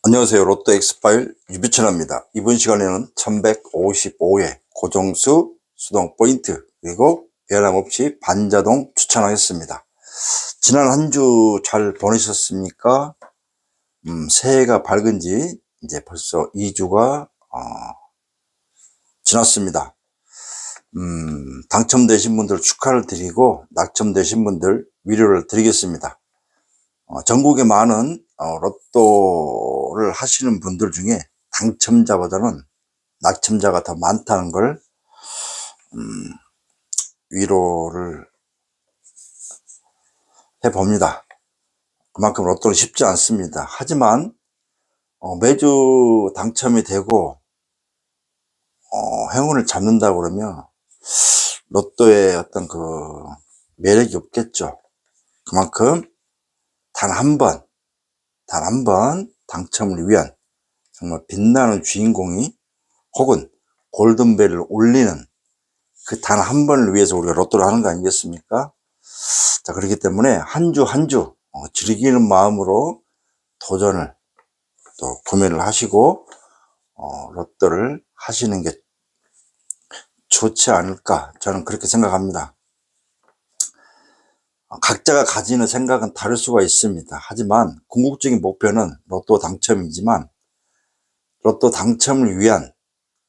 안녕하세요. 로또 엑스파일 유비천입니다. 이번 시간에는 1155회 고정수 수동 포인트 그리고 변함없이 반자동 추천하겠습니다. 지난 한 주 잘 보내셨습니까? 새해가 밝은 지 이제 벌써 2주가 지났습니다. 당첨되신 분들 축하를 드리고 낙첨되신 분들 위로를 드리겠습니다. 전국에 많은 로또를 하시는 분들 중에 당첨자보다는 낙첨자가 더 많다는 걸 위로를 해봅니다. 그만큼 로또는 쉽지 않습니다. 하지만 매주 당첨이 되고 행운을 잡는다 그러면 로또의 어떤 그 매력이 없겠죠. 그만큼 단 한 번 당첨을 위한 정말 빛나는 주인공이 혹은 골든벨을 울리는 그 단 한 번을 위해서 우리가 로또를 하는 거 아니겠습니까? 자, 그렇기 때문에 한 주 한 주 즐기는 마음으로 도전을 또 구매를 하시고 로또를 하시는 게 좋지 않을까 저는 그렇게 생각합니다. 각자가 가지는 생각은 다를 수가 있습니다. 하지만 궁극적인 목표는 로또 당첨이지만 로또 당첨을 위한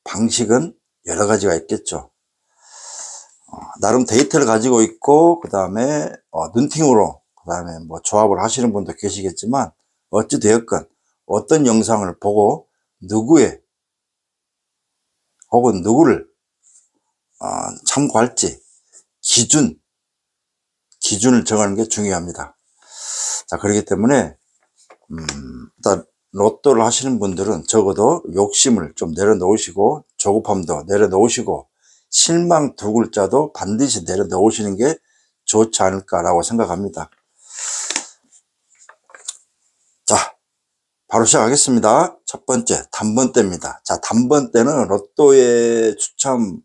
방식은 여러 가지가 있겠죠. 나름 데이터를 가지고 있고 그 다음에 눈팅으로 그 다음에 뭐 조합을 하시는 분도 계시겠지만 어찌 되었건 어떤 영상을 보고 누구의 혹은 누구를 참고할지 기준을 정하는 게 중요합니다. 자, 그렇기 때문에 일단 로또를 하시는 분들은 적어도 욕심을 좀 내려놓으시고 조급함도 내려놓으시고 실망 두 글자도 반드시 내려놓으시는 게 좋지 않을까라고 생각합니다. 자, 바로 시작하겠습니다. 첫 번째, 단번대입니다. 자, 단번대는 로또의 추첨을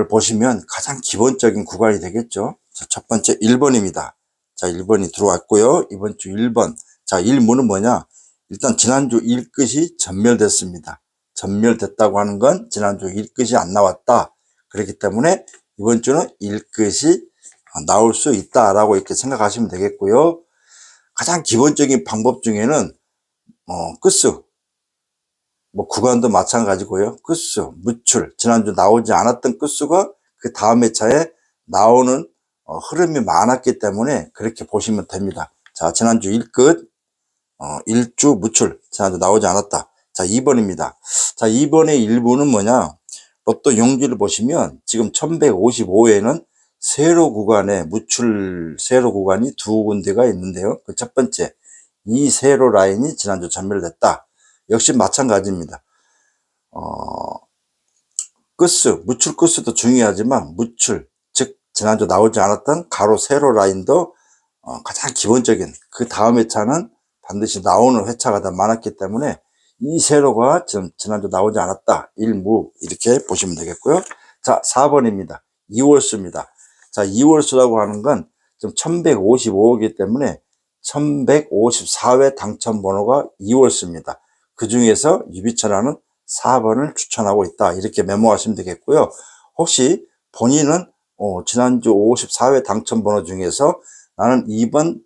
보시면 가장 기본적인 구간이 되겠죠. 자, 첫 번째 1번입니다. 자, 1번이 들어왔고요. 이번 주 1번. 자, 1무는 뭐냐? 일단 지난주 1끝이 전멸됐습니다. 전멸됐다고 하는 건 지난주 1끝이 안 나왔다. 그렇기 때문에 이번 주는 1끝이 나올 수 있다라고 이렇게 생각하시면 되겠고요. 가장 기본적인 방법 중에는 끝수, 뭐 구간도 마찬가지고요. 끝수, 무출, 지난주 나오지 않았던 끝수가 그 다음 회차에 나오는 흐름이 많았기 때문에 그렇게 보시면 됩니다. 자, 지난주 1끝, 1주 무출, 지난주 나오지 않았다. 자, 2번입니다. 자, 2번의 일부는 뭐냐? 로또 용지를 보시면 지금 1155회는 세로 구간에 무출 세로 구간이 두 군데가 있는데요. 그 첫 번째, 이 세로 라인이 지난주 전멸됐다. 역시 마찬가지입니다. 끝수, 무출 끝수도 중요하지만 무출, 즉 지난주 나오지 않았던 가로 세로 라인도 가장 기본적인 그 다음 회차는 반드시 나오는 회차가 더 많았기 때문에 이 세로가 지난주 나오지 않았다. 1무 이렇게 보시면 되겠고요. 자, 4번입니다. 2월수입니다. 자, 2월수라고 하는 건 지금 1155이기 때문에 1154회 당첨 번호가 2월수입니다. 그 중에서 유비천하는 4번을 추천하고 있다. 이렇게 메모하시면 되겠고요. 혹시 본인은 지난주 54회 당첨 번호 중에서 나는 2번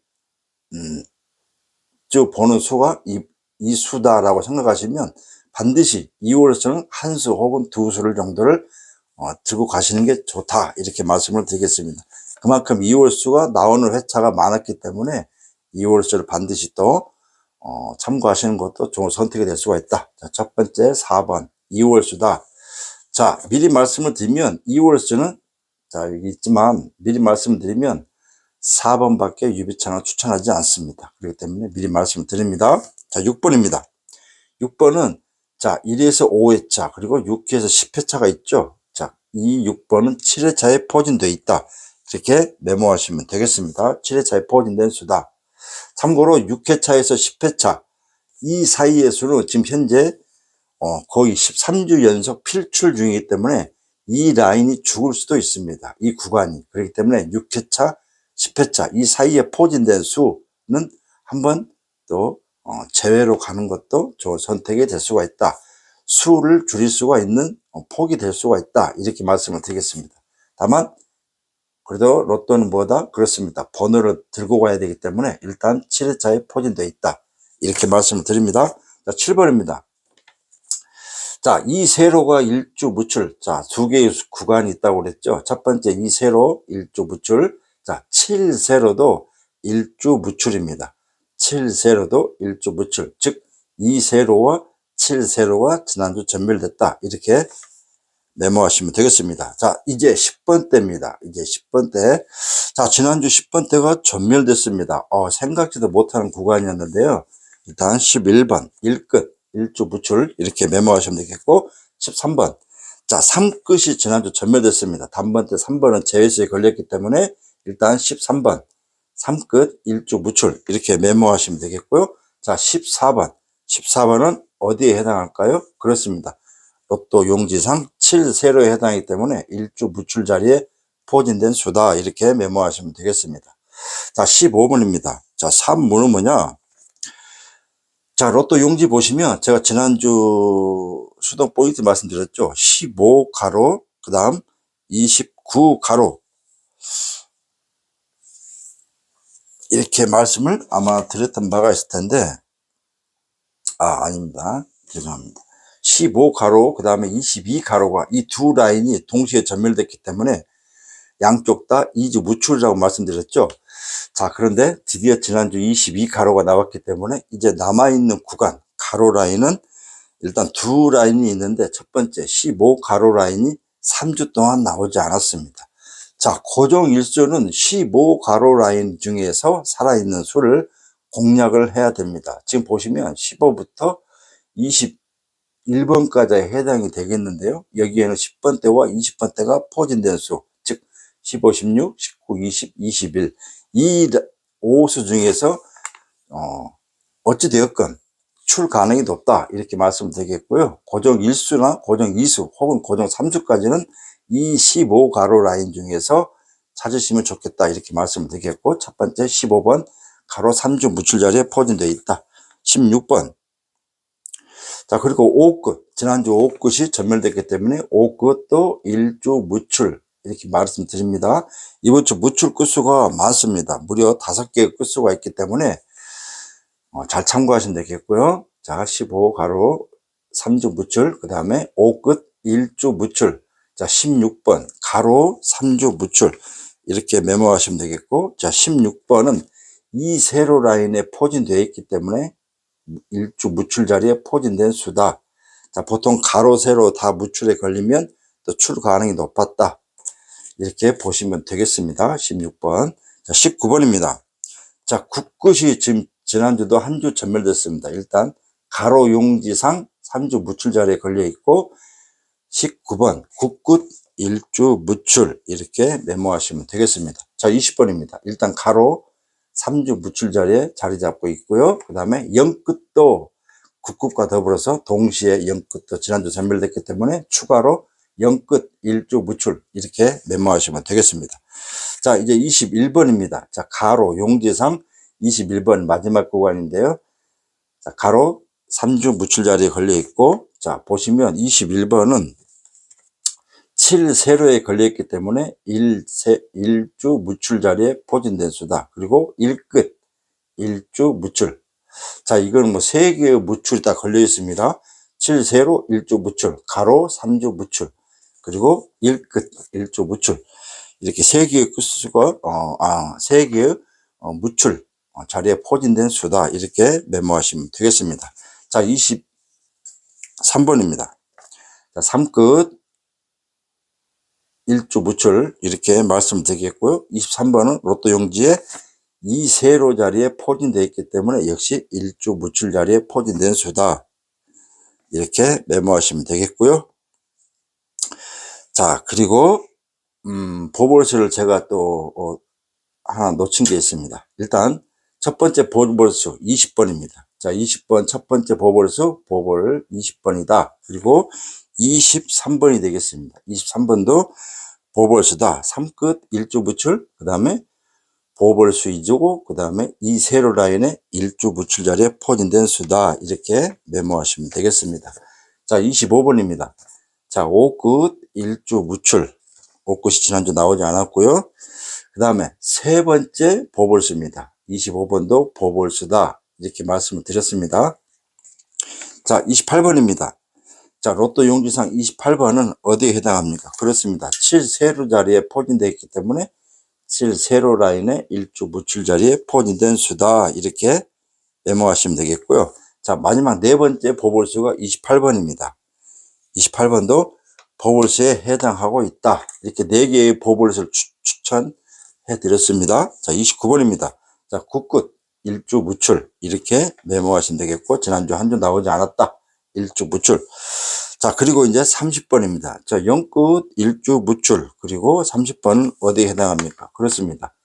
주 보는 수가 이 수다라고 생각하시면 반드시 2월수는 한 수 혹은 두 수를 정도를 들고 가시는 게 좋다. 이렇게 말씀을 드리겠습니다. 그만큼 2월수가 나오는 회차가 많았기 때문에 2월수를 반드시 또 참고하시는 것도 좋은 선택이 될 수가 있다. 자, 첫 번째 4번 2월수다. 자, 미리 말씀을 드리면 2월수는 자, 여기 있지만 미리 말씀을 드리면 4번밖에 유비천을 추천하지 않습니다. 그렇기 때문에 미리 말씀을 드립니다. 자, 6번입니다. 6번은 자, 1에서 5회차 그리고 6회에서 10회차가 있죠. 자, 이 6번은 7회차에 포진되어 있다. 이렇게 메모하시면 되겠습니다. 7회차에 포진된 수다. 참고로 6회차에서 10회차 이 사이의 수는 지금 현재 거의 13주 연속 필출 중이기 때문에 이 라인이 죽을 수도 있습니다. 이 구간이. 그렇기 때문에 6회차, 10회차 이 사이에 포진된 수는 한번 또 제외로 가는 것도 좋은 선택이 될 수가 있다. 수를 줄일 수가 있는 폭이 될 수가 있다. 이렇게 말씀을 드리겠습니다. 다만 그래도 로또는 뭐다? 그렇습니다. 번호를 들고 가야 되기 때문에 일단 7회차에 포진되어 있다. 이렇게 말씀을 드립니다. 자, 7번입니다. 자, 이 세로가 일주 무출. 자, 두 개의 구간이 있다고 그랬죠. 첫 번째 이 세로 일주 무출. 자, 7세로도 일주 무출입니다. 7세로도 일주 무출. 즉, 이 세로와 7세로가 지난주 전멸됐다. 이렇게 메모하시면 되겠습니다. 자, 이제 10번 때입니다. 이제 10번 때. 자, 지난주 10번 때가 전멸됐습니다. 생각지도 못하는 구간이었는데요. 일단 11번, 1끝, 일주 무출, 이렇게 메모하시면 되겠고, 13번. 자, 3끝이 지난주 전멸됐습니다. 단번 때 3번은 제외수에 걸렸기 때문에, 일단 13번, 3끝, 일주 무출, 이렇게 메모하시면 되겠고요. 자, 14번. 14번은 어디에 해당할까요? 그렇습니다. 로또 용지상 7세로에 해당하기 때문에 일주 무출 자리에 포진된 수다. 이렇게 메모하시면 되겠습니다. 자, 15번입니다. 자, 3문은 뭐냐? 자, 로또 용지 보시면 제가 지난주 수동 포인트 말씀드렸죠. 15가로, 그 다음 29가로. 이렇게 말씀을 아마 드렸던 바가 있을 텐데, 아닙니다. 죄송합니다. 15가로, 그 다음에 22가로가 이 두 라인이 동시에 전멸됐기 때문에 양쪽 다 2주 무출이라고 말씀드렸죠. 자, 그런데 드디어 지난주 22가로가 나왔기 때문에 이제 남아있는 구간, 가로 라인은 일단 두 라인이 있는데 첫 번째 15가로 라인이 3주 동안 나오지 않았습니다. 자, 고정 일수는 15가로 라인 중에서 살아있는 수를 공략을 해야 됩니다. 지금 보시면 15부터 21번까지 해당이 되겠는데요. 여기에는 10번대와 20번대가 포진된 수, 즉 15, 16, 19, 20, 21. 이 5수 중에서 어찌되었건 출 가능이 높다. 이렇게 말씀드리겠고요. 고정 1수나 고정 2수 혹은 고정 3수까지는 이 15가로 라인 중에서 찾으시면 좋겠다. 이렇게 말씀드리겠고, 첫 번째 15번 가로 3주 무출 자리에 포진되어 있다. 16번. 자, 그리고 5끝. 지난주 5끝이 전멸됐기 때문에 5끝도 일주 무출. 이렇게 말씀드립니다. 이번 주 무출 끝수가 많습니다. 무려 5개의 끝수가 있기 때문에 잘 참고하시면 되겠고요. 자, 15가로 3주 무출, 그 다음에 5끝 1주 무출. 자, 16번 가로 3주 무출. 이렇게 메모하시면 되겠고, 자, 16번은 이 세로 라인에 포진되어 있기 때문에 일주 무출 자리에 포진된 수다. 자, 보통 가로 세로 다 무출에 걸리면 또 출 가능이 높았다. 이렇게 보시면 되겠습니다. 16번. 자, 19번입니다. 자, 국끝이 지난주도 한 주 전멸됐습니다. 일단 가로 용지상 3주 무출 자리에 걸려 있고, 19번 국끝 일주 무출, 이렇게 메모하시면 되겠습니다. 자, 20번입니다. 일단 가로 3주 무출 자리에 자리 잡고 있고요. 그 다음에 0끝도 국끝과 더불어서 동시에 0끝도 지난주 전멸됐기 때문에 추가로 0끝 일주 무출, 이렇게 메모하시면 되겠습니다. 자, 이제 21번입니다. 자, 가로 용지상 21번 마지막 구간인데요. 자, 가로 3주 무출 자리에 걸려 있고, 자, 보시면 21번은 7세로에 걸려 있기 때문에 1주 무출 자리에 포진된 수다. 그리고 1끝, 1주 무출. 자, 이거는 뭐 3개의 무출이 다 걸려 있습니다. 7세로 1주 무출, 가로 3주 무출, 그리고 1끝, 1주 무출. 이렇게 3개의 끝수가, 3개의 무출 자리에 포진된 수다. 이렇게 메모하시면 되겠습니다. 자, 23번입니다. 자, 3끝, 1주 무출, 이렇게 말씀드리겠고요. 23번은 로또 용지에 이 세로 자리에 포진되어 있기 때문에 역시 1주 무출 자리에 포진된 수다. 이렇게 메모하시면 되겠고요. 자, 그리고 보벌수를 제가 또 하나 놓친 게 있습니다. 일단 첫 번째 보벌수 20번입니다. 자, 20번 첫 번째 보벌수 보벌 20번이다. 그리고 23번이 되겠습니다. 23번도 보벌수다. 3끝 1주 무출, 그 다음에 보볼수 2주고 그 다음에 이 세로 라인에 일주 무출 자리에 포진된 수다. 이렇게 메모하시면 되겠습니다. 자, 25번입니다. 자, 5끝 일주 무출. 5끝이 지난주 나오지 않았고요. 그 다음에 세 번째 보볼수입니다. 25번도 보볼수다. 이렇게 말씀을 드렸습니다. 자, 28번입니다. 자, 로또 용지상 28번은 어디에 해당합니까? 그렇습니다. 7세로 자리에 포진되어 있기 때문에 7세로 라인에 일주 무출 자리에 포진된 수다. 이렇게 메모하시면 되겠고요. 자, 마지막 네 번째 보볼수가 28번입니다. 28번도 보볼수에 해당하고 있다. 이렇게 네 개의 보볼수를 추천해 드렸습니다. 자, 29번입니다. 자, 9끝 일주 무출. 이렇게 메모하시면 되겠고, 지난주 한 주 나오지 않았다. 일주 무출. 자, 그리고 이제 30번입니다. 자, 0끝 일주 무출. 그리고 30번은 어디에 해당합니까? 그렇습니다.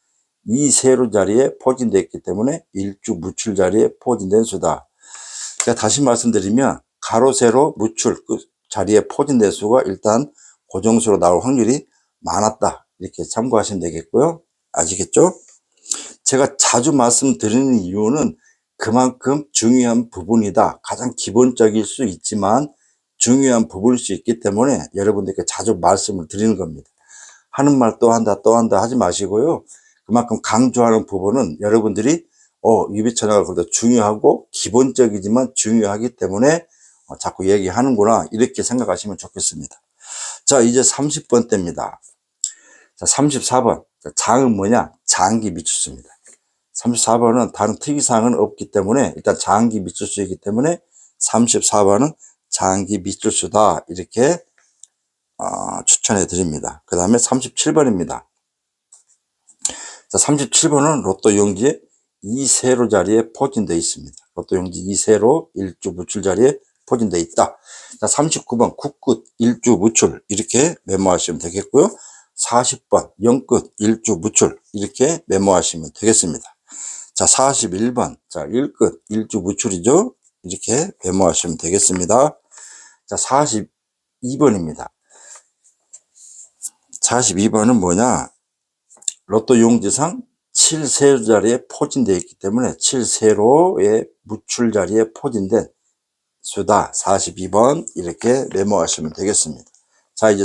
이 세로 자리에 포진되어 있기 때문에 일주 무출 자리에 포진된 수다. 제가 다시 말씀드리면 가로 세로 무출 그 자리에 포진된 수가 일단 고정수로 나올 확률이 많았다. 이렇게 참고하시면 되겠고요. 아시겠죠? 제가 자주 말씀드리는 이유는 그만큼 중요한 부분이다. 가장 기본적일 수 있지만 중요한 부분일 수 있기 때문에 여러분들께 자주 말씀을 드리는 겁니다. 하는 말 또 한다 하지 마시고요. 그만큼 강조하는 부분은 여러분들이 유비천화가 그래도 중요하고 기본적이지만 중요하기 때문에 자꾸 얘기하는구나 이렇게 생각하시면 좋겠습니다. 자, 이제 30번대입니다. 자, 34번. 장은 뭐냐? 장기 미추수입니다. 34번은 다른 특이사항은 없기 때문에 일단 장기 미추수이기 때문에 34번은 장기 미추수다. 이렇게 추천해 드립니다. 그 다음에 37번입니다. 자, 37번은 로또 용지에 2세로 자리에 포진되어 있습니다. 로또 용지 2세로 일주 무출 자리에 포진되어 있다. 자, 39번 9끝 일주 무출 이렇게 메모하시면 되겠고요. 40번 0끝 일주 무출 이렇게 메모하시면 되겠습니다. 자, 41번 자, 1끝 일주 무출이죠. 이렇게 메모하시면 되겠습니다. 자, 42번입니다. 42번은 뭐냐? 로또 용지상 7세로 자리에 포진되어 있기 때문에 7세로의 무출 자리에 포진된 수다. 42번 이렇게 메모하시면 되겠습니다. 자, 이제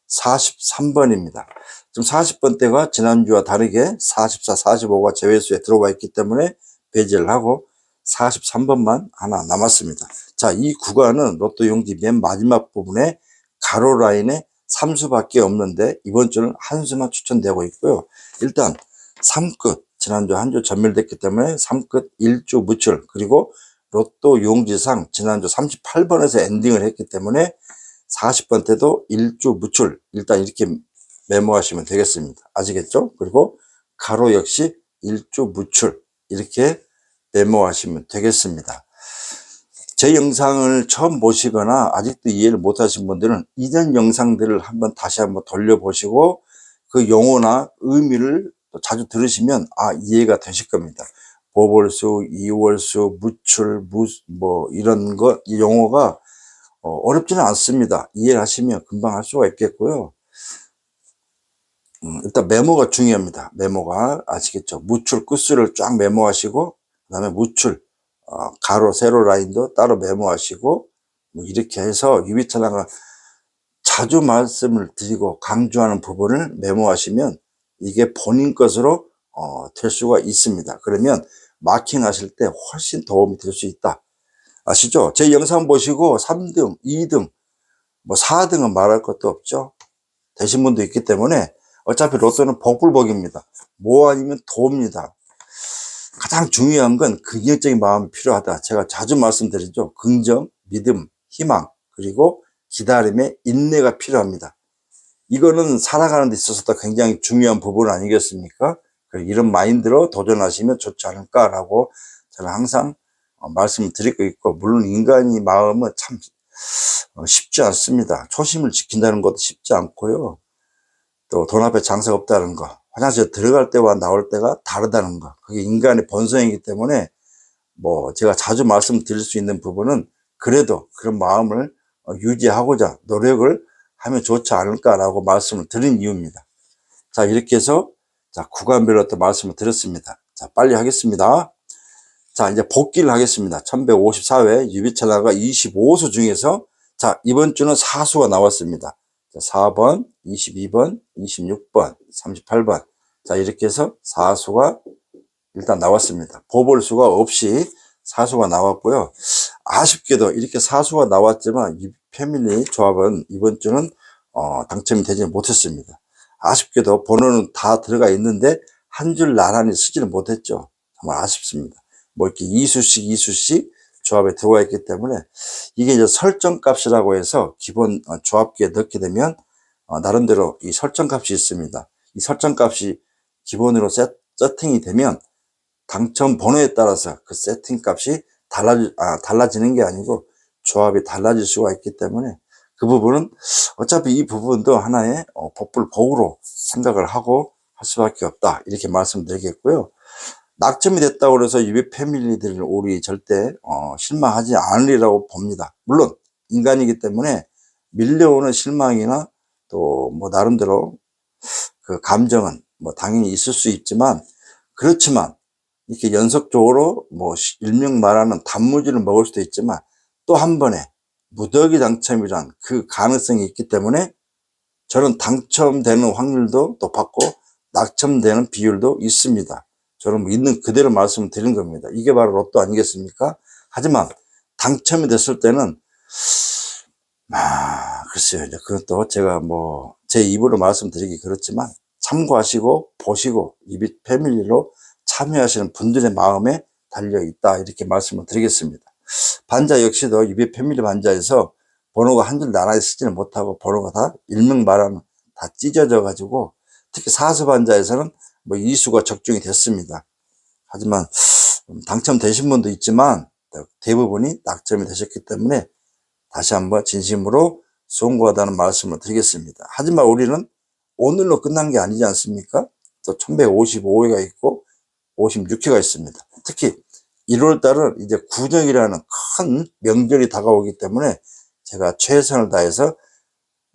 43번입니다. 지금 40번대가 지난주와 다르게 44, 45가 제외수에 들어와 있기 때문에 배제를 하고 43번만 하나 남았습니다. 자, 이 구간은 로또 용지 맨 마지막 부분에 가로 라인에 3수밖에 없는데 이번 주는 한 수만 추천되고 있고요. 일단 3끝 지난주 한 주 전멸됐기 때문에 3끝 일주 무출 그리고 로또 용지상 지난주 38번에서 엔딩을 했기 때문에 40번 때도 일주 무출 일단 이렇게 메모하시면 되겠습니다. 아시겠죠? 그리고 가로 역시 일주 무출 이렇게 메모하시면 되겠습니다. 제 영상을 처음 보시거나 아직도 이해를 못하신 분들은 이전 영상들을 다시 한번 돌려보시고 그 용어나 의미를 자주 들으시면 이해가 되실 겁니다. 보볼수, 이월수, 무출, 이런 이 용어가 어렵지는 않습니다. 이해를 하시면 금방 할 수가 있겠고요. 일단 메모가 중요합니다. 메모가 아시겠죠? 무출 끝수를 쫙 메모하시고 그 다음에 무출 가로 세로 라인도 따로 메모하시고 이렇게 해서 유비천화가 자주 말씀을 드리고 강조하는 부분을 메모하시면 이게 본인 것으로 될 수가 있습니다. 그러면 마킹 하실 때 훨씬 도움이 될 수 있다. 아시죠? 제 영상 보시고 3등, 2등, 4등은 말할 것도 없죠. 되신 분도 있기 때문에 어차피 로또는 복불복입니다. 뭐 아니면 도입니다. 가장 중요한 건 긍정적인 마음이 필요하다. 제가 자주 말씀드리죠. 긍정, 믿음, 희망, 그리고 기다림의 인내가 필요합니다. 이거는 살아가는 데 있어서도 굉장히 중요한 부분 아니겠습니까? 이런 마인드로 도전하시면 좋지 않을까라고 저는 항상 말씀을 드리고 있고, 물론 인간의 마음은 참 쉽지 않습니다. 초심을 지킨다는 것도 쉽지 않고요. 또 돈 앞에 장사가 없다는 거, 화장실에 들어갈 때와 나올 때가 다르다는 거, 그게 인간의 본성이기 때문에 제가 자주 말씀드릴 수 있는 부분은 그래도 그런 마음을 유지하고자 노력을 하면 좋지 않을까라고 말씀을 드린 이유입니다. 자, 이렇게 해서 자, 구간별로 또 말씀을 드렸습니다. 자, 빨리 하겠습니다. 자, 이제 복귀를 하겠습니다. 1154회 유비천하가 25수 중에서 자, 이번 주는 4수가 나왔습니다. 자, 4번, 22번, 26번, 38번. 자, 이렇게 해서 4수가 일단 나왔습니다. 보볼수가 없이 4수가 나왔고요. 아쉽게도 이렇게 4수가 나왔지만 이 패밀리 조합은 이번 주는 당첨이 되지 못했습니다. 아쉽게도 번호는 다 들어가 있는데 한 줄 나란히 쓰지는 못했죠. 정말 아쉽습니다. 뭐 이렇게 2수씩 조합에 들어와 있기 때문에 이게 이제 설정 값이라고 해서 기본 조합기에 넣게 되면 나름대로 이 설정 값이 있습니다. 이 설정 값이 기본으로 세팅이 되면 당첨 번호에 따라서 그 세팅 값이 달라지는 게 아니고 조합이 달라질 수가 있기 때문에 그 부분은 어차피 이 부분도 하나의 복불복으로 생각을 하고 할 수밖에 없다, 이렇게 말씀드리겠고요. 낙점이 됐다고 해서 유비 패밀리들 우리 절대 실망하지 않으리라고 봅니다. 물론 인간이기 때문에 밀려오는 실망이나 또 뭐 나름대로 그 감정은 뭐 당연히 있을 수 있지만, 그렇지만 이렇게 연속적으로 뭐 일명 말하는 단무지를 먹을 수도 있지만 또 한 번에 무더기 당첨이란 그 가능성이 있기 때문에 저는 당첨되는 확률도 높았고 낙첨되는 비율도 있습니다. 저는 뭐 있는 그대로 말씀드린 겁니다. 이게 바로 로또 아니겠습니까? 하지만 당첨이 됐을 때는 글쎄요, 이제 그것도 제가 뭐 제 입으로 말씀드리기 그렇지만 참고하시고 보시고 유비 패밀리로 참여하시는 분들의 마음에 달려있다, 이렇게 말씀을 드리겠습니다. 반자 역시도 유비 패밀리 반자에서 번호가 한 줄 나란히 쓰지는 못하고 번호가 다 일명 말하면 다 찢어져 가지고, 특히 사수 반자에서는 뭐 이수가 적중이 됐습니다. 하지만 당첨되신 분도 있지만 대부분이 낙점이 되셨기 때문에 다시 한번 진심으로 송구하다는 말씀을 드리겠습니다. 하지만 우리는 오늘로 끝난 게 아니지 않습니까? 또 1155회가 있고 56회가 있습니다. 특히 1월달은 이제 구정이라는 큰 명절이 다가오기 때문에 제가 최선을 다해서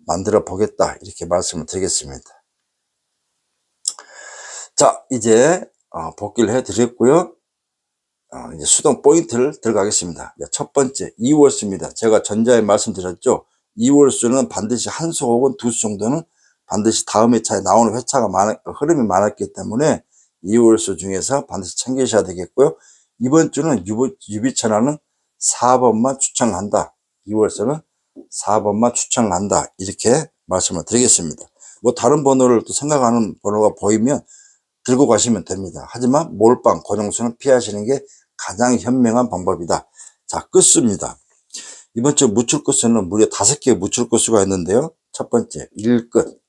만들어 보겠다, 이렇게 말씀을 드리겠습니다. 자, 이제 복귀를 해 드렸고요. 이제 수동 포인트를 들어가겠습니다. 첫 번째 2월수입니다. 제가 전자에 말씀드렸죠. 2월수는 반드시 한 수 혹은 두 수 정도는 반드시 다음 회차에 나오는 흐름이 많았기 때문에 2월수 중에서 반드시 챙기셔야 되겠고요. 이번 주는 유비천하는 4번만 추천한다. 2월수는 4번만 추천한다, 이렇게 말씀을 드리겠습니다. 뭐 다른 번호를 또 생각하는 번호가 보이면 들고 가시면 됩니다. 하지만 몰빵, 고정수는 피하시는 게 가장 현명한 방법이다. 자, 끝수입니다. 이번 주 무출 끝수는 무려 5개의 무출 끝수가 있는데요. 첫 번째 1끝,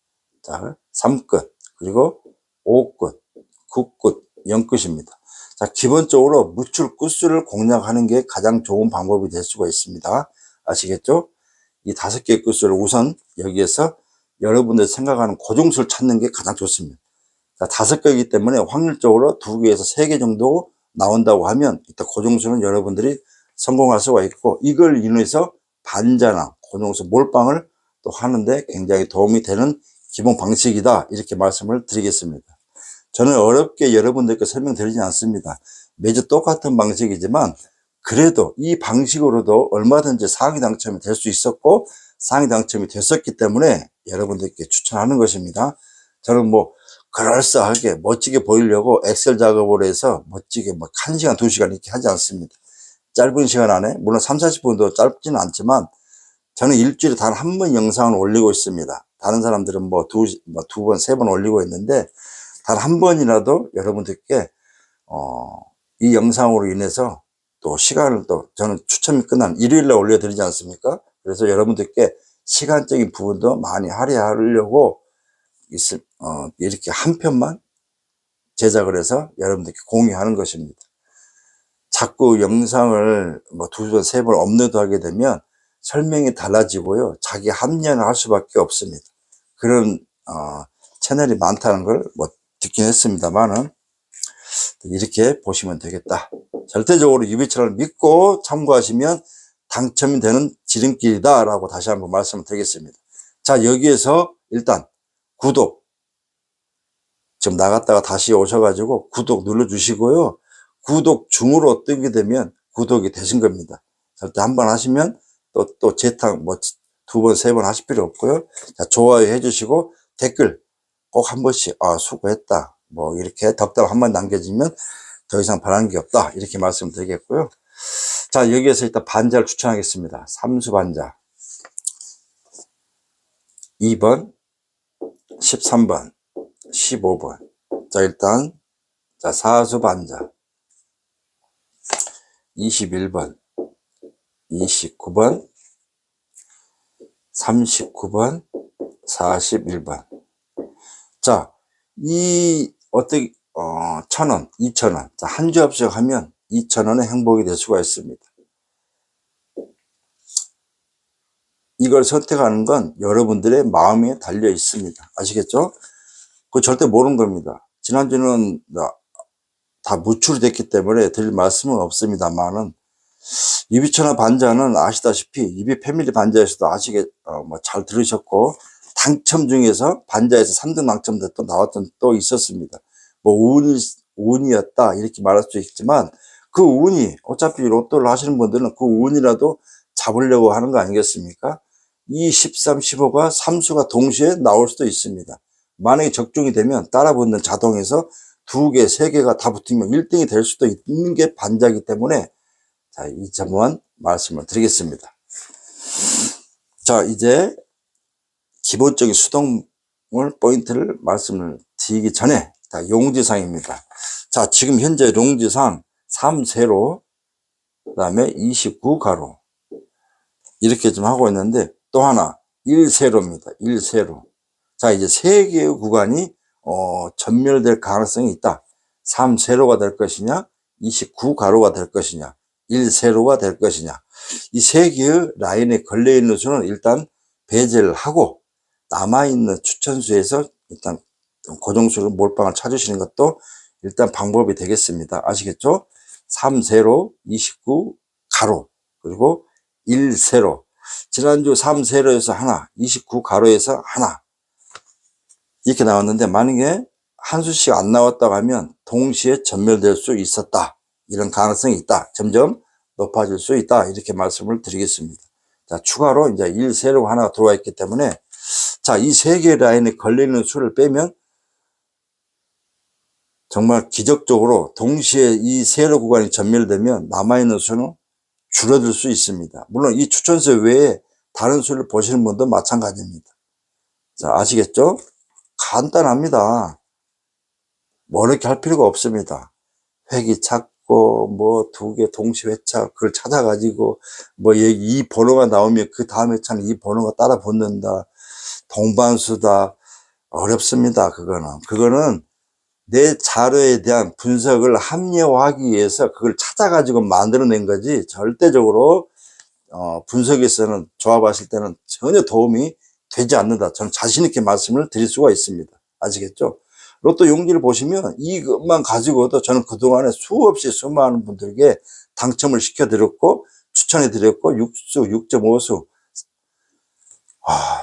자 3끝, 그리고 5끝, 9끝, 0끝입니다. 자, 기본적으로 무출 끝수를 공략하는 게 가장 좋은 방법이 될 수가 있습니다. 아시겠죠? 이 5개의 끝수를 우선 여기에서 여러분들 생각하는 고정수를 찾는 게 가장 좋습니다. 자, 5개이기 때문에 확률적으로 2개에서 3개 정도 나온다고 하면 이따 고정수는 여러분들이 성공할 수가 있고, 이걸 인해서 반자나 고정수 몰빵을 또 하는데 굉장히 도움이 되는 기본 방식이다, 이렇게 말씀을 드리겠습니다. 저는 어렵게 여러분들께 설명드리지 않습니다. 매주 똑같은 방식이지만 그래도 이 방식으로도 얼마든지 상위 당첨이 될 수 있었고 상위 당첨이 됐었기 때문에 여러분들께 추천하는 것입니다. 저는 뭐 그럴싸하게 멋지게 보이려고 엑셀 작업을 해서 멋지게 뭐 1시간 2시간 이렇게 하지 않습니다. 짧은 시간 안에, 물론 3, 40분도 짧지는 않지만 저는 일주일에 단 한 번 영상을 올리고 있습니다. 다른 사람들은 뭐 두 번, 세 번 올리고 있는데 단 한 번이라도 여러분들께 이 영상으로 인해서 또 시간을 또 저는 추첨이 끝난 일요일날 올려드리지 않습니까? 그래서 여러분들께 시간적인 부분도 많이 할애하려고 이렇게 한 편만 제작을 해서 여러분들께 공유하는 것입니다. 자꾸 영상을 뭐 2번, 3번 업로드 하게 되면 설명이 달라지고요. 자기 합리화를 할 수밖에 없습니다. 그런 채널이 많다는 걸 뭐 듣긴 했습니다만은 이렇게 보시면 되겠다. 절대적으로 유비천을 믿고 참고하시면 당첨이 되는 지름길이다 라고 다시 한번 말씀을 드리겠습니다. 자, 여기에서 일단 구독, 지금 나갔다가 다시 오셔가지고 구독 눌러주시고요. 구독 중으로 뜨게 되면 구독이 되신 겁니다. 절대 한 번 하시면 또 재탕 뭐 두 번, 세 번 하실 필요 없고요. 자, 좋아요 해주시고 댓글 꼭 한 번씩 수고했다. 뭐 이렇게 덕담 한 번 남겨주면 더 이상 바라는 게 없다. 이렇게 말씀드리겠고요. 자, 여기에서 일단 반자를 추천하겠습니다. 삼수 반자 2번, 13번, 15번. 자, 일단 자, 사수 반자 21번, 29번, 39번, 41번. 자, 이 어떻게 1,000원, 2,000원. 자, 한 주 합격하면 2,000원의 행복이 될 수가 있습니다. 이걸 선택하는 건 여러분들의 마음에 달려 있습니다. 아시겠죠? 그거 절대 모르는 겁니다. 지난주는 다 무출이 됐기 때문에 드릴 말씀은 없습니다만은, 유비천하 반자는 아시다시피 유비 패밀리 반자에서도 잘 들으셨고, 당첨 중에서 반자에서 3등 당첨도 또 나왔던 또 있었습니다. 뭐 운이었다 이렇게 말할 수 있지만, 그 운이 어차피 로또를 하시는 분들은 그 운이라도 잡으려고 하는 거 아니겠습니까? 이 13, 15가 3수가 동시에 나올 수도 있습니다. 만약에 적중이 되면 따라 붙는 자동에서 2개, 3개가 다 붙으면 1등이 될 수도 있는 게 반자이기 때문에, 자, 이 점만 말씀을 드리겠습니다. 자, 이제 기본적인 수동물 포인트를 말씀을 드리기 전에, 자, 용지상입니다. 자, 지금 현재 용지상 3세로, 그 다음에 29가로 이렇게 좀 하고 있는데, 또 하나 1세로입니다. 1세로. 자, 이제 3개의 구간이 전멸될 가능성이 있다. 3세로가 될 것이냐, 29가로가 될 것이냐, 1세로가 될 것이냐. 이 3개의 라인에 걸려있는 수는 일단 배제를 하고, 남아있는 추천수에서 일단 고정수를 몰빵을 찾으시는 것도 일단 방법이 되겠습니다. 아시겠죠? 3세로, 29가로, 그리고 1세로. 지난주 3세로에서 하나, 29가로에서 하나 이렇게 나왔는데, 만약에 한 수씩 안 나왔다고 하면 동시에 전멸될 수 있었다. 이런 가능성이 있다. 점점 높아질 수 있다. 이렇게 말씀을 드리겠습니다. 자, 추가로 이제 1세로가 하나 들어와 있기 때문에, 자, 이 3개의 라인에 걸려있는 수를 빼면 정말 기적적으로 동시에 이 세로 구간이 전멸되면 남아있는 수는 줄어들 수 있습니다. 물론 이 추천서 외에 다른 수를 보시는 분도 마찬가지입니다. 자, 아시겠죠? 간단합니다. 뭐 이렇게 할 필요가 없습니다. 획이 찾고 뭐 2개 동시 회차 그걸 찾아가지고 뭐 이 번호가 나오면 그 다음 회차는 이 번호가 따라 붙는다. 동반수다. 어렵습니다. 그거는 내 자료에 대한 분석을 합리화하기 위해서 그걸 찾아가지고 만들어낸 거지, 절대적으로 분석에서는, 조합하실 때는 전혀 도움이 되지 않는다. 저는 자신 있게 말씀을 드릴 수가 있습니다. 아시겠죠? 로또 용지를 보시면 이것만 가지고도 저는 그동안에 수없이 수많은 분들에게 당첨을 시켜드렸고 추천해드렸고 6수, 6.5수.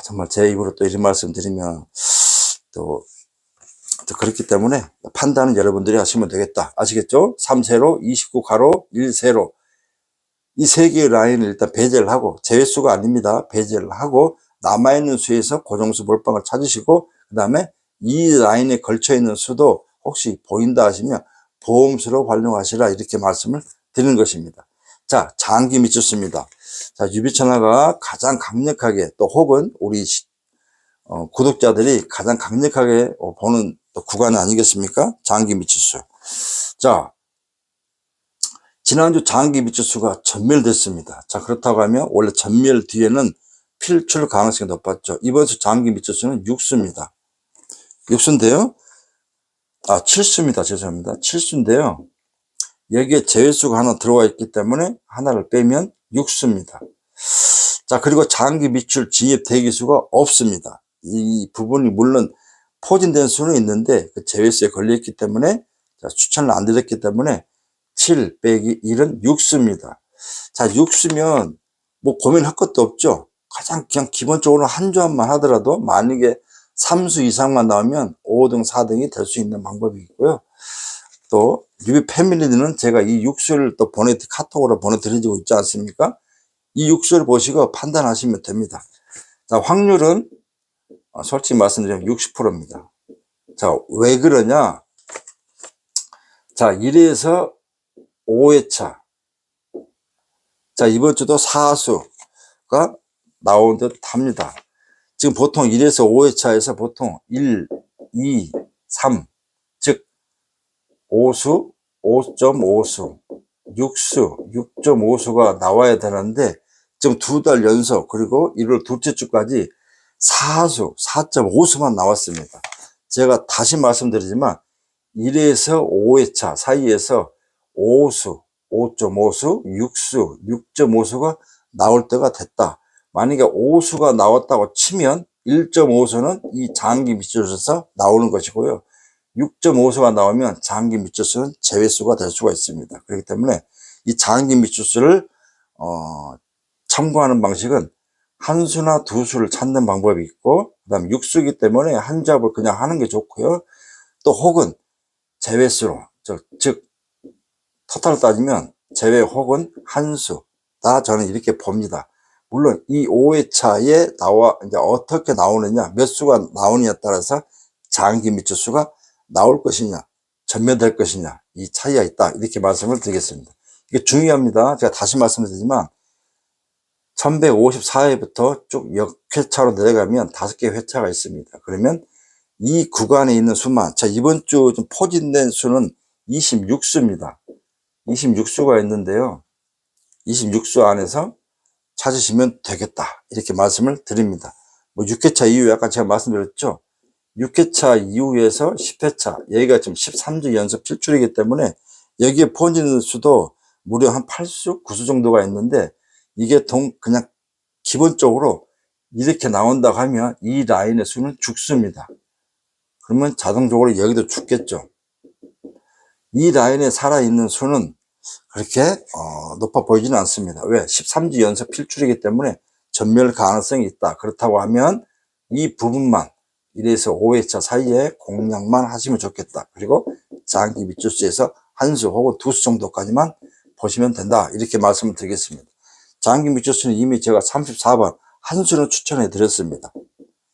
정말 제 입으로 또 이런 말씀 드리면 또 그렇기 때문에 판단은 여러분들이 하시면 되겠다. 아시겠죠? 3세로, 29가로, 1세로. 이 3개의 라인을 일단 배제를 하고, 제외수가 아닙니다. 배제를 하고 남아있는 수에서 고정수 몰빵을 찾으시고, 그 다음에 이 라인에 걸쳐있는 수도 혹시 보인다 하시면 보험수로 활용하시라, 이렇게 말씀을 드리는 것입니다. 자, 장기 미추수입니다. 자, 유비천하가 가장 강력하게, 또 혹은 우리 구독자들이 가장 강력하게 보는 구간 아니겠습니까? 장기 미추수. 자, 지난주 장기 미추수가 전멸됐습니다. 자, 그렇다고 하면 원래 전멸 뒤에는 필출 가능성이 높았죠. 이번 주 장기 미추수는 6수입니다. 6수인데요. 7수입니다. 죄송합니다. 7수인데요. 여기에 제외수가 하나 들어와 있기 때문에 하나를 빼면 6수입니다. 자, 그리고 장기 미출 진입 대기수가 없습니다. 이 부분이 물론 포진된 수는 있는데 그 제외수에 걸려있기 때문에, 자, 추천을 안 드렸기 때문에 7 빼기 1은 6수입니다. 자, 6수면 뭐 고민할 것도 없죠. 가장 그냥 기본적으로 한 조합만 하더라도 만약에 3수 이상만 나오면 5등, 4등이 될 수 있는 방법이 있고요. 또 뉴비 패밀리는 제가 이 육수를 또 카톡으로 보내드리고 있지 않습니까? 이 육수를 보시고 판단하시면 됩니다. 자, 확률은 솔직히 말씀드리면 60%입니다. 자, 왜 그러냐? 자, 1에서 5회차. 자, 이번 주도 4수가 나온 듯 합니다. 지금 보통 1에서 5회차에서 보통 1, 2, 3, 즉 5수, 5.5수, 6수, 6.5수가 나와야 되는데 지금 2달 연속 그리고 1월 둘째 주까지 4수, 4.5수만 나왔습니다. 제가 다시 말씀드리지만 1에서 5회차 사이에서 5수, 5.5수, 6수, 6.5수가 나올 때가 됐다. 만약에 5수가 나왔다고 치면 1.5수는 이 장기 밑줄에서 나오는 것이고요. 6.5수가 나오면 장기 밑줄수는 제외수가 될 수가 있습니다. 그렇기 때문에 이 장기 밑줄수를 참고하는 방식은 한 수나 두 수를 찾는 방법이 있고, 그 다음에 6수이기 때문에 한 잡을 그냥 하는 게 좋고요. 또 혹은 제외수로, 즉 토탈 따지면 제외 혹은 한수 다 저는 이렇게 봅니다. 물론 이 5회차에 이제 어떻게 나오느냐, 몇 수가 나오느냐에 따라서 장기 밑줄수가 나올 것이냐, 전면될 것이냐, 이 차이가 있다. 이렇게 말씀을 드리겠습니다. 이게 중요합니다. 제가 다시 말씀드리지만 1154회부터 쭉 역회차로 내려가면 5개 회차가 있습니다. 그러면 이 구간에 있는 수만, 자, 이번 주 좀 포진된 수는 26수입니다. 26수가 있는데요. 26수 안에서 찾으시면 되겠다. 이렇게 말씀을 드립니다. 뭐 6회차 이후에 아까 제가 말씀드렸죠. 6회차 이후에서 10회차, 여기가 지금 13주 연속 필출이기 때문에 여기에 포진된 수도 무려 한 8수, 9수 정도가 있는데 이게 그냥 기본적으로 이렇게 나온다고 하면 이 라인의 수는 죽습니다. 그러면 자동적으로 여기도 죽겠죠. 이 라인에 살아있는 수는 그렇게 높아 보이지는 않습니다. 왜? 13주 연속 필출이기 때문에 전멸 가능성이 있다. 그렇다고 하면 이 부분만 1에서 5회차 사이에 공략만 하시면 좋겠다. 그리고 장기 밑줄수에서 한 수 혹은 두 수 정도까지만 보시면 된다. 이렇게 말씀을 드리겠습니다. 장기 밑줄수는 이미 제가 34번 한 수는 추천해 드렸습니다.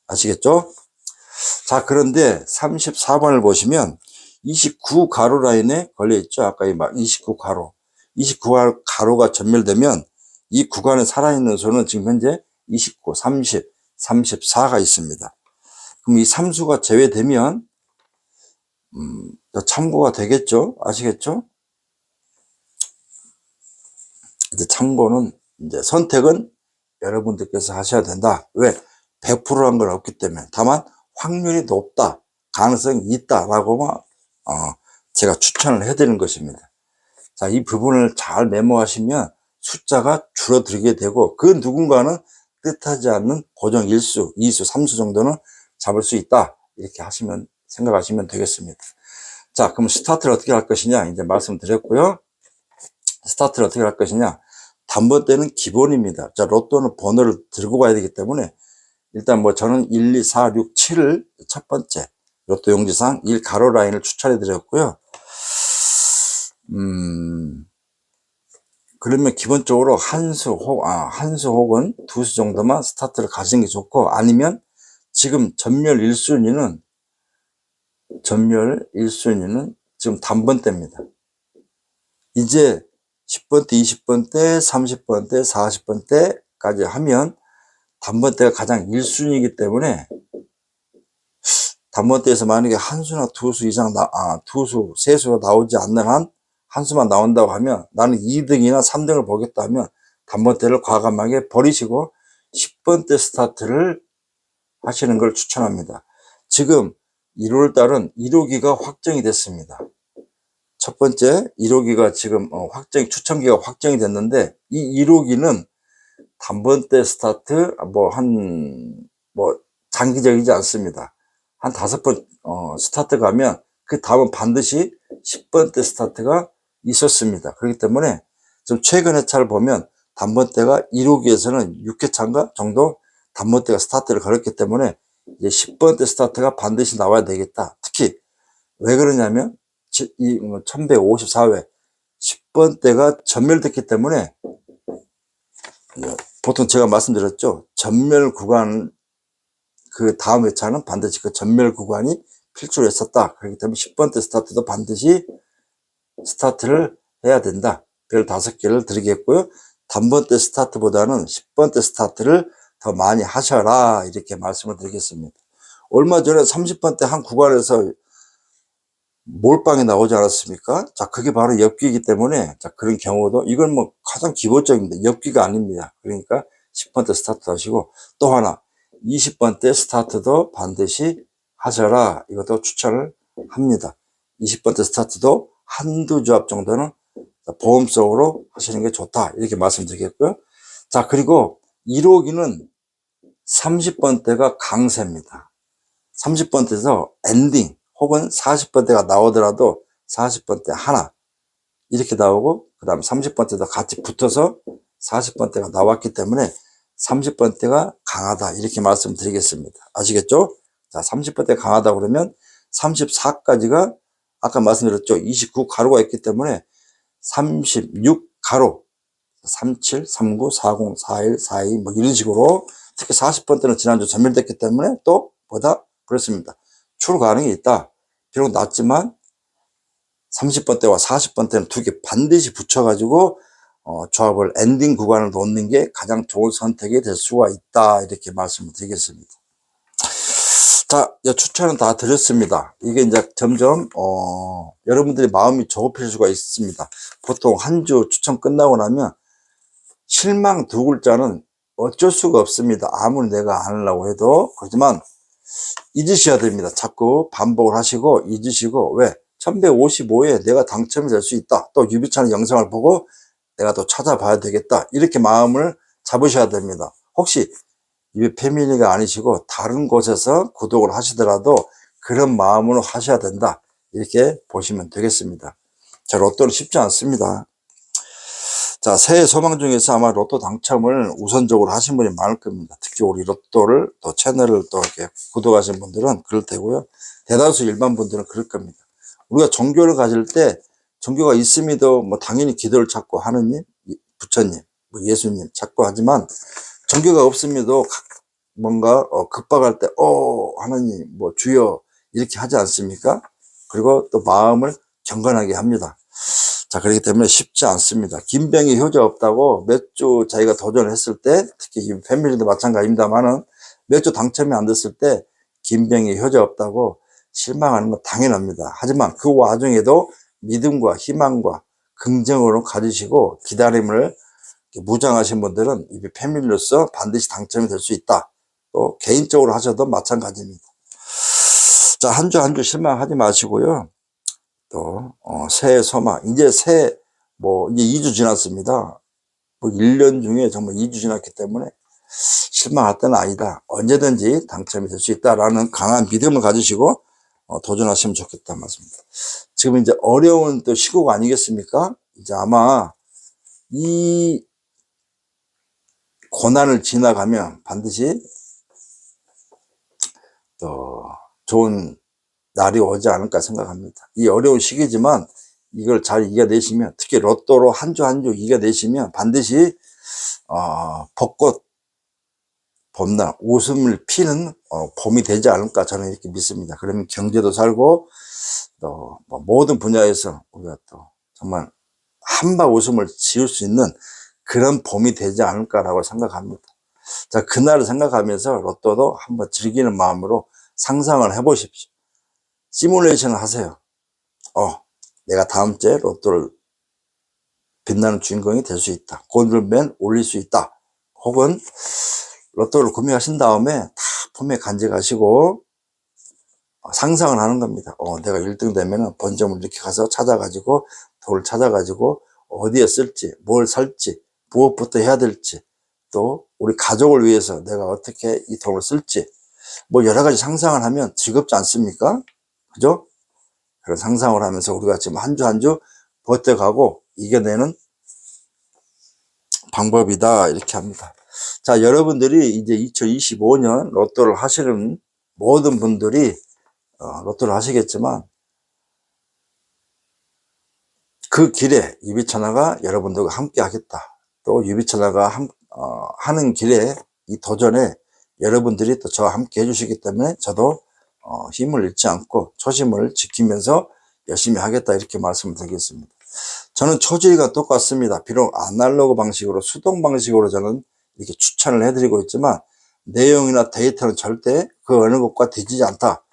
아시겠죠? 자, 그런데 34번을 보시면 29 가로 라인에 걸려 있죠. 아까 29 가로. 29 가로가 전멸되면 이 구간에 살아있는 수는 지금 현재 29, 30, 34가 있습니다. 그럼 이 3수가 제외되면 참고가 되겠죠. 아시겠죠? 이제 참고는 이제 선택은 여러분들께서 하셔야 된다. 왜? 100%란 건 없기 때문에. 다만 확률이 높다, 가능성이 있다라고만 제가 추천을 해드리는 것입니다. 자, 이 부분을 잘 메모하시면 숫자가 줄어들게 되고 그 누군가는 뜻하지 않는 고정 1수, 2수, 3수 정도는 잡을 수 있다. 이렇게 생각하시면 되겠습니다. 자, 그럼 스타트를 어떻게 할 것이냐 이제 말씀드렸고요. 스타트를 어떻게 할 것이냐, 단번대는 기본입니다. 자, 로또는 번호를 들고 가야 되기 때문에 일단 뭐 저는 1, 2, 4, 6, 7을 첫 번째 로또 용지상 1 가로 라인을 추천해 드렸고요. 그러면 기본적으로 한 수 혹은 두 수 정도만 스타트를 가시는 게 좋고, 아니면 지금 전멸 1순위는 지금 단번대입니다. 이제 10번대, 20번대, 30번대, 40번대까지 하면 단번대가 가장 1순위이기 때문에 단번대에서 만약에 한 수나 두 수 이상 두 수, 세 수가 나오지 않는 한 한 수만 나온다고 하면 나는 2등이나 3등을 보겠다 하면 단번대를 과감하게 버리시고 10번대 스타트를 하시는 걸 추천합니다. 지금 1월달은 1호기가 확정이 됐습니다. 첫 번째 1호기가 지금 추천기가 확정이 됐는데, 이 1호기는 단번대 스타트 장기적이지 않습니다. 한 5번 스타트 가면 그 다음은 반드시 10번대 스타트가 있었습니다. 그렇기 때문에 좀 최근 회차를 보면 단번대가 1호기에서는 6회차인가 정도 단번대가 스타트를 걸었기 때문에 이제 10번대 스타트가 반드시 나와야 되겠다. 특히 왜 그러냐면 이 1154회 10번대가 전멸됐기 때문에, 보통 제가 말씀드렸죠. 전멸 구간, 그 다음 회차는 반드시 그 전멸 구간이 필수로 했었다. 그렇기 때문에 10번대 스타트도 반드시 스타트를 해야 된다. 별 5개를 드리겠고요. 단번대 스타트보다는 10번대 스타트를 더 많이 하셔라, 이렇게 말씀을 드리겠습니다. 얼마 전에 30번대 한 구간에서 몰빵이 나오지 않았습니까? 자, 그게 바로 엽기이기 때문에, 자, 그런 경우도, 이건 뭐 가장 기본적인데 엽기가 아닙니다. 그러니까 10번대 스타트 하시고, 또 하나 20번대 스타트도 반드시 하셔라, 이것도 추천을 합니다. 20번대 스타트도 한두 조합 정도는 보험성으로 하시는 게 좋다, 이렇게 말씀드리겠고요. 자, 그리고 1호기는 30번대가 강세입니다. 30번대에서 엔딩 혹은 40번대가 나오더라도 40번대 하나 이렇게 나오고, 그 다음 30번대도 같이 붙어서 40번대가 나왔기 때문에 30번대가 강하다, 이렇게 말씀드리겠습니다. 아시겠죠? 자, 30번대 강하다 그러면 34까지가 아까 말씀드렸죠. 29 가로가 있기 때문에 36 가로 37, 39, 40, 41, 42 뭐 이런 식으로, 특히 40번대는 지난주 전멸됐기 때문에 또 보다 그렇습니다. 추후 가능이 있다. 비록 낮지만 30번대와 40번대는 두 개 반드시 붙여가지고 조합을 엔딩 구간을 놓는 게 가장 좋은 선택이 될 수가 있다, 이렇게 말씀을 드리겠습니다. 자, 추천은 다 드렸습니다. 이게 이제 점점 여러분들이 마음이 조급해질 수가 있습니다. 보통 한 주 추천 끝나고 나면 실망 두 글자는 어쩔 수가 없습니다. 아무리 내가 안 하려고 해도. 그렇지만 잊으셔야 됩니다. 자꾸 반복을 하시고 잊으시고, 왜? 1155에 내가 당첨이 될 수 있다. 또 유비찬의 영상을 보고 내가 또 찾아봐야 되겠다. 이렇게 마음을 잡으셔야 됩니다. 혹시 이 패밀리가 아니시고 다른 곳에서 구독을 하시더라도 그런 마음으로 하셔야 된다, 이렇게 보시면 되겠습니다. 자, 로또는 쉽지 않습니다. 자, 새해 소망 중에서 아마 로또 당첨을 우선적으로 하신 분이 많을 겁니다. 특히 우리 로또를 또 채널을 또 이렇게 구독하신 분들은 그럴 테고요. 대다수 일반 분들은 그럴 겁니다. 우리가 종교를 가질 때 종교가 있음에도 뭐 당연히 기도를 찾고, 하느님, 부처님, 뭐 예수님 찾고 하지만, 종교가 없음에도 뭔가 급박할 때 하느님, 뭐 주여, 이렇게 하지 않습니까? 그리고 또 마음을 경건하게 합니다. 자, 그렇기 때문에 쉽지 않습니다. 김병희 효자 없다고 몇 주 자기가 도전했을 때, 특히 패밀리도 마찬가지입니다만은, 몇 주 당첨이 안 됐을 때 김병희 효자 없다고 실망하는 건 당연합니다. 하지만 그 와중에도 믿음과 희망과 긍정으로 가지시고 기다림을 무장하신 분들은 이 패밀리로서 반드시 당첨이 될 수 있다. 또 개인적으로 하셔도 마찬가지입니다. 자, 한 주 한 주 실망하지 마시고요. 또 새해 소망, 이제 이제 2주 지났습니다. 뭐 1년 중에 정말 2주 지났기 때문에 실망할 때는 아니다. 언제든지 당첨이 될 수 있다라는 강한 믿음을 가지시고 도전하시면 좋겠다는 말씀입니다. 지금 이제 어려운 또 시국가 아니겠습니까? 이제 아마 이 고난을 지나가면 반드시 또 좋은 날이 오지 않을까 생각합니다. 이 어려운 시기지만 이걸 잘 이겨내시면, 특히 로또로 한 주 한 주 이겨내시면 반드시 벚꽃, 봄날, 웃음을 피는 봄이 되지 않을까, 저는 이렇게 믿습니다. 그러면 경제도 살고 또 모든 분야에서 우리가 또 정말 한바 웃음을 지을 수 있는 그런 봄이 되지 않을까라고 생각합니다. 자, 그날을 생각하면서 로또도 한번 즐기는 마음으로 상상을 해보십시오. 시뮬레이션을 하세요. 내가 다음 주에 로또를 빛나는 주인공이 될 수 있다. 골든벨 올릴 수 있다. 혹은 로또를 구매하신 다음에 다 폼에 간직하시고 상상을 하는 겁니다. 내가 1등 되면은 본점을 이렇게 가서 찾아가지고, 돈을 찾아가지고 어디에 쓸지, 뭘 살지, 무엇부터 해야 될지, 또 우리 가족을 위해서 내가 어떻게 이 돈을 쓸지, 뭐 여러 가지 상상을 하면 즐겁지 않습니까? 그죠? 그런 상상을 하면서 우리가 지금 한 주 한 주 버텨가고 이겨내는 방법이다, 이렇게 합니다. 자, 여러분들이 이제 2025년 로또를 하시는 모든 분들이 로또를 하시겠지만 그 길에 유비천하가 여러분들과 함께 하겠다. 또 유비천하가 하는 길에 이 도전에 여러분들이 또 저와 함께 해주시기 때문에 저도 힘을 잃지 않고 초심을 지키면서 열심히 하겠다 이렇게 말씀을 드리겠습니다. 저는 초지일과 똑같습니다. 비록 아날로그 방식으로 수동 방식으로 저는 이렇게 추천을 해드리고 있지만 내용이나 데이터는 절대 그 어느 것과 뒤지지 않다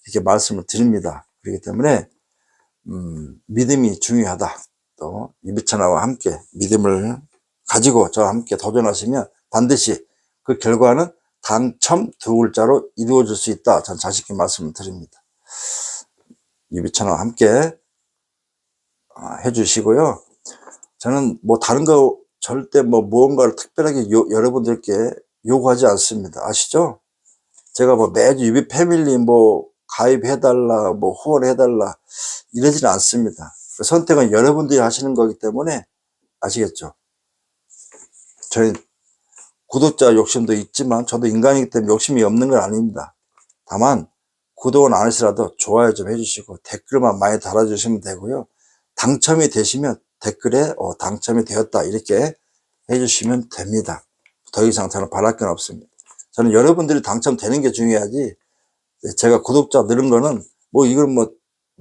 이렇게 말씀을 드립니다. 그렇기 때문에 믿음이 중요하다. 또 유비천하와 함께 믿음을 가지고 저와 함께 도전하시면 반드시 그 결과는 당첨 두 글자로 이루어질 수 있다. 전 자신있게 말씀을 드립니다. 유비천하와 함께 해주시고요. 저는 뭐 다른 거 절대 뭐 무언가를 특별하게 여러분들께 요구하지 않습니다. 아시죠? 제가 뭐 매주 유비 패밀리 뭐 가입해달라, 뭐 후원해달라 이러지는 않습니다. 선택은 여러분들이 하시는 거기 때문에 아시겠죠? 저희 구독자 욕심도 있지만 저도 인간이기 때문에 욕심이 없는 건 아닙니다. 다만 구독은 안 하시더라도 좋아요 좀 해주시고 댓글만 많이 달아주시면 되고요. 당첨이 되시면 댓글에 당첨이 되었다 이렇게 해주시면 됩니다. 더 이상 저는 바랄 건 없습니다. 저는 여러분들이 당첨되는 게 중요하지 제가 구독자 늘은 거는 뭐 이걸 뭐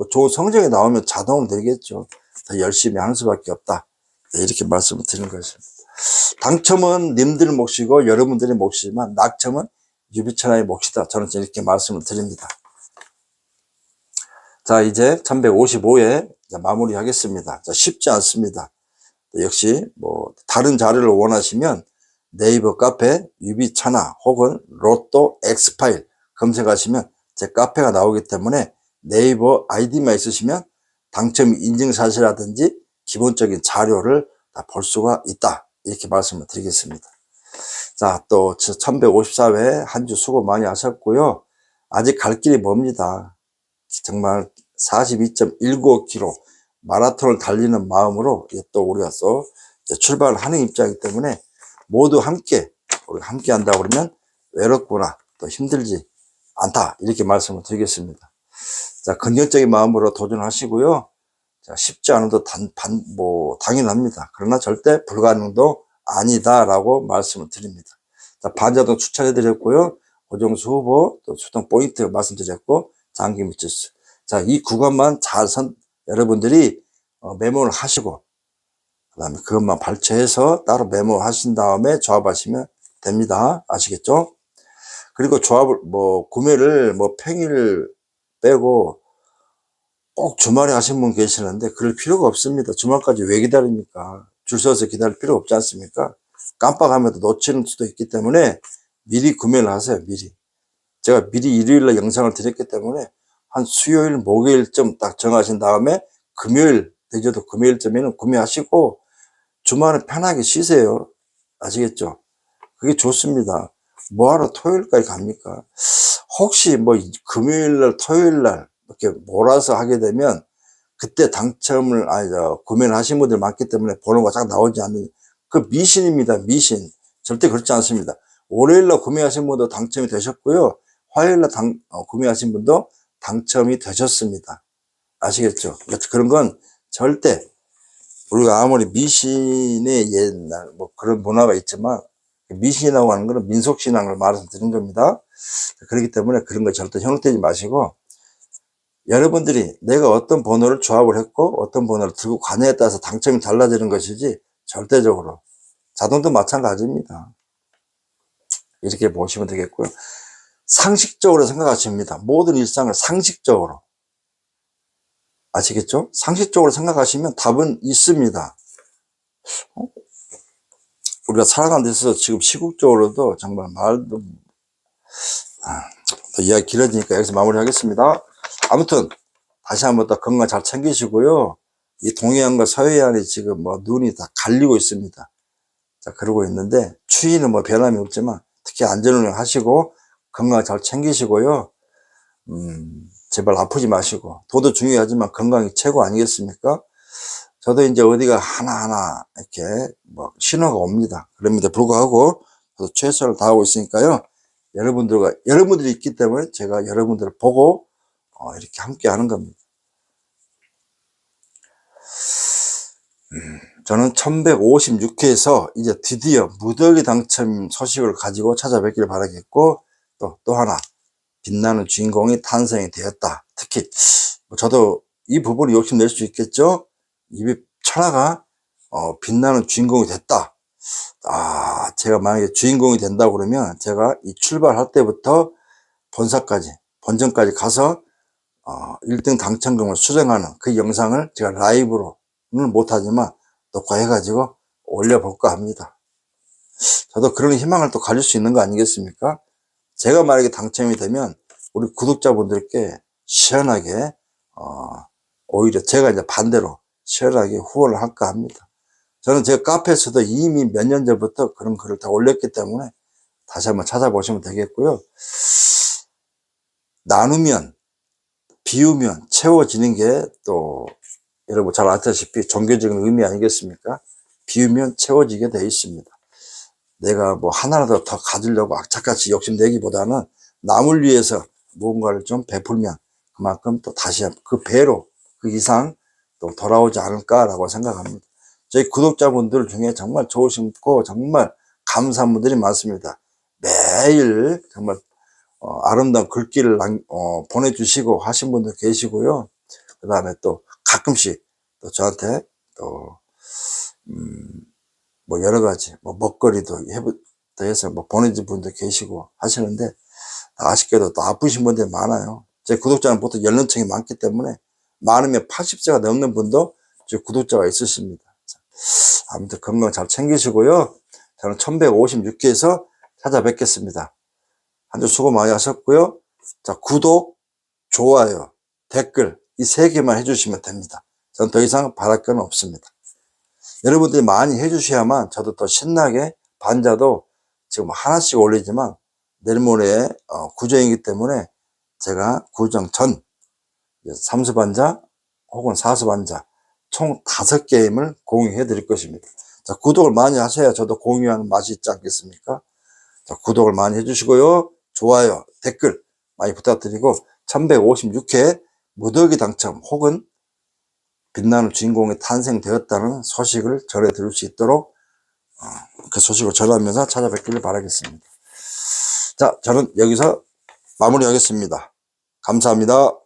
좋은 성적이 나오면 자동으로 되겠죠. 더 열심히 하는 수밖에 없다. 이렇게 말씀을 드리는 것입니다. 당첨은 님들 몫이고 여러분들의 몫이지만 낙첨은 유비천하의 몫이다. 저는 이렇게 말씀을 드립니다. 자, 이제 1155회 마무리 하겠습니다. 자, 쉽지 않습니다. 역시 뭐 다른 자료를 원하시면 네이버 카페 유비천하 혹은 로또 엑스파일 검색하시면 제 카페가 나오기 때문에 네이버 아이디만 있으시면 당첨 인증사실이라든지 기본적인 자료를 다 볼 수가 있다. 이렇게 말씀을 드리겠습니다. 자, 또 1154회 한 주 수고 많이 하셨고요. 아직 갈 길이 멉니다. 정말 42.195km 마라톤을 달리는 마음으로 또 우리가 또 출발을 하는 입장이기 때문에 모두 함께 우리가 함께 한다고 그러면 외롭거나 또 힘들지 않다 이렇게 말씀을 드리겠습니다. 자, 긍정적인 마음으로 도전하시고요. 자, 쉽지 않아도 당연합니다. 그러나 절대 불가능도 아니다라고 말씀을 드립니다. 자, 반자동 추천해 드렸고요. 고정수 후보 또 수동 포인트 말씀드렸고 장기 미치수. 자, 이 구간만 여러분들이 메모를 하시고 그 다음에 그것만 발췌해서 따로 메모하신 다음에 조합하시면 됩니다. 아시겠죠? 그리고 조합을 구매를 평일 빼고 꼭 주말에 하신 분 계시는데 그럴 필요가 없습니다. 주말까지 왜 기다립니까? 줄 서서 기다릴 필요 없지 않습니까? 깜빡하면 놓치는 수도 있기 때문에 미리 구매를 하세요. 미리. 제가 미리 일요일날 영상을 드렸기 때문에 한 수요일, 목요일쯤 딱 정하신 다음에 금요일, 늦어도 금요일쯤에는 구매하시고 주말은 편하게 쉬세요. 아시겠죠? 그게 좋습니다. 뭐하러 토요일까지 갑니까? 혹시 금요일날, 토요일날 이렇게 몰아서 하게 되면 그때 구매를 하신 분들 많기 때문에 번호가 딱 나오지 않는 그 미신입니다. 미신. 절대 그렇지 않습니다. 월요일날 구매하신 분도 당첨이 되셨고요. 화요일날 구매하신 분도 당첨이 되셨습니다. 아시겠죠? 그런 건 절대 우리가 아무리 미신의 옛날 그런 문화가 있지만 미신이라고 하는 것은 민속신앙을 말씀드린 겁니다. 그렇기 때문에 그런 거 절대 현혹되지 마시고 여러분들이 내가 어떤 번호를 조합을 했고 어떤 번호를 들고 가냐에 따라서 당첨이 달라지는 것이지 절대적으로 자동도 마찬가지입니다. 이렇게 보시면 되겠고요. 상식적으로 생각하십니다. 모든 일상을 상식적으로. 아시겠죠? 상식적으로 생각하시면 답은 있습니다. 우리가 살아가는 데 있어서 지금 시국적으로도 정말 말도 또 이야기 길어지니까 여기서 마무리하겠습니다. 아무튼 다시 한번 또 건강 잘 챙기시고요. 이 동해안과 서해안이 지금 눈이 다 갈리고 있습니다. 자, 그러고 있는데 추위는 변함이 없지만 특히 안전운행 하시고 건강 잘 챙기시고요. 제발 아프지 마시고 돈도 중요하지만 건강이 최고 아니겠습니까? 저도 이제 어디가 하나하나 이렇게 신호가 옵니다. 그럼에도 불구하고 저도 최선을 다하고 있으니까요. 여러분들이 있기 때문에 제가 여러분들을 보고 이렇게 함께 하는 겁니다. 저는 1156회에서 이제 드디어 무더기 당첨 소식을 가지고 찾아뵙기를 바라겠고, 또 하나, 빛나는 주인공이 탄생이 되었다. 특히, 저도 이 부분을 욕심낼 수 있겠죠? 이 천하가, 빛나는 주인공이 됐다. 제가 만약에 주인공이 된다 그러면 제가 이 출발할 때부터 본전까지 가서, 1등 당첨금을 수령하는 그 영상을 제가 라이브로는 못하지만 녹화해가지고 올려볼까 합니다. 저도 그런 희망을 또 가질 수 있는 거 아니겠습니까? 제가 만약에 당첨이 되면 우리 구독자분들께 시원하게, 오히려 제가 이제 반대로 시원하게 후원을 할까 합니다. 저는 제 카페에서도 이미 몇 년 전부터 그런 글을 다 올렸기 때문에 다시 한번 찾아보시면 되겠고요. 나누면, 비우면 채워지는 게 또 여러분 잘 아시다시피 종교적인 의미 아니겠습니까? 비우면 채워지게 되어 있습니다. 내가 뭐 하나라도 더 가지려고 악착같이 욕심내기보다는 남을 위해서 무언가를 좀 베풀면 그만큼 또 다시 그 배로, 그 이상 또 돌아오지 않을까라고 생각합니다. 저희 구독자분들 중에 정말 좋으시고 정말 감사한 분들이 많습니다. 매일 정말 아름다운 글귀를 보내주시고 하신 분도 계시고요. 그 다음에 또 가끔씩 또 저한테 또 뭐 여러 가지 뭐 먹거리도 해서 뭐 보내준 분도 계시고 하시는데, 아쉽게도 또 아프신 분들이 많아요. 제 구독자는 보통 연령층이 많기 때문에 많으면 80세가 넘는 분도 제 구독자가 있으십니다. 아무튼 건강 잘 챙기시고요. 저는 1156회에서 찾아뵙겠습니다. 한 주 수고 많이 하셨고요. 자, 구독, 좋아요, 댓글 이 3개만 해주시면 됩니다. 저는 더 이상 바랄 건 없습니다. 여러분들이 많이 해주셔야만 저도 더 신나게, 반자도 지금 하나씩 올리지만 내일 모레 구정이기 때문에 제가 구정 전 3수반자 혹은 4수반자 총 5게임을 공유해 드릴 것입니다. 자, 구독을 많이 하셔야 저도 공유하는 맛이 있지 않겠습니까? 자, 구독을 많이 해주시고요. 좋아요, 댓글 많이 부탁드리고 1156회 무더기 당첨 혹은 빛나는 주인공이 탄생되었다는 소식을 전해 드릴 수 있도록 그 소식을 전하면서 찾아뵙기를 바라겠습니다. 자, 저는 여기서 마무리하겠습니다. 감사합니다.